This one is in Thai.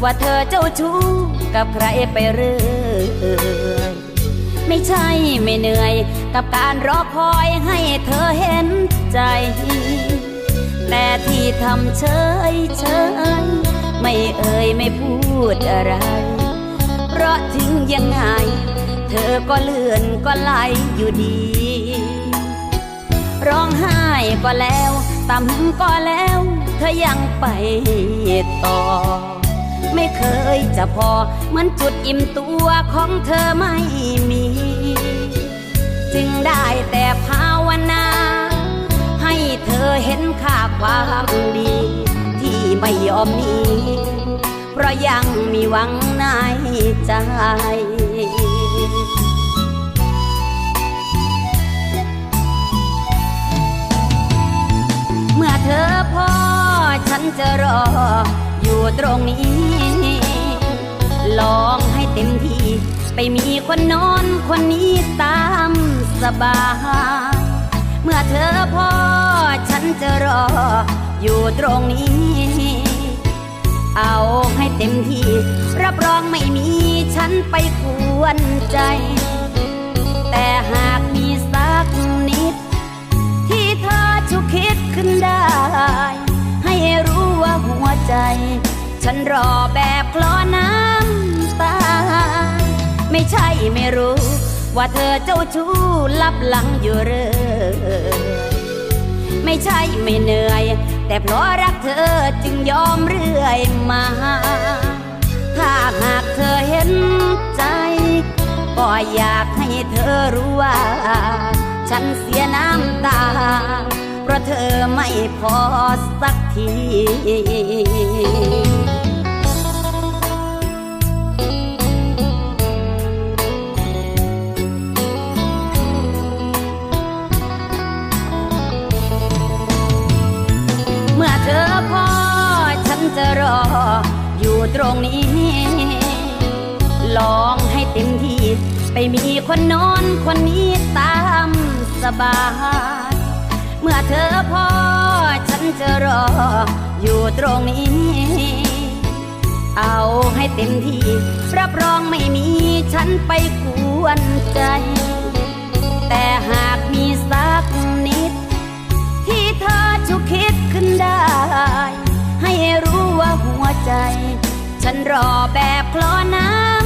ว่าเธอเจ้าชู้กับใครไปเรื่อยไม่ใช่ไม่เหนื่อยกับการรอคอยให้เธอเห็นใจแต่ที่ทำเฉยไม่เอ่ยไม่พูดอะไรเพราะถึงยังไงเธอก็เลื่อนก็ไหลอยู่ดีร้องไห้ก็แล้วต่ำก็แล้วเธอยังไปต่อไม่เคยจะพอเหมือนจุดอิ่มตัวของเธอไม่มีจึงได้แต่ภาวนาให้เธอเห็นค่าความดีที่ไม่ยอมหนีเพราะยังมีหวังในใจเมื่อเธอพอฉันจะรออยู่ตรงนี้ลองให้เต็มที่ไปมีคนนอนคนนี้ตามสบายเมื่อเธอพอฉันจะรออยู่ตรงนี้เอาให้เต็มที่รับรองไม่มีฉันไปกวนใจแต่หากมีสักนิดที่เธอฉุกคิดขึ้นได้ให้รู้ว่าหัวใจฉันรอแบบคลอน้ำตาไม่ใช่ไม่รู้ว่าเธอเจ้าชู้ลับหลังอยู่เรื่อยไม่ใช่ไม่เหนื่อยแต่เพราะรักเธอจึงยอมเรื่อยมาถ้าหากเธอเห็นใจก็อยากให้เธอรู้ว่าฉันเสียน้ำตาเพราะเธอไม่พอสักทีเมื่อเธอพอฉันจะรออยู่ตรงนี้ลองให้เต็มที่ไปมีคนนอนคนนี้ตามสบายเมื่อเธอพอฉันจะรออยู่ตรงนี้เอาให้เต็มที่รับรองไม่มีฉันไปกวนใจแต่หากมีสักนิดที่เธอฉุกคิดขึ้นได้ให้รู้ว่าหัวใจฉันรอแบบคลอน้ำ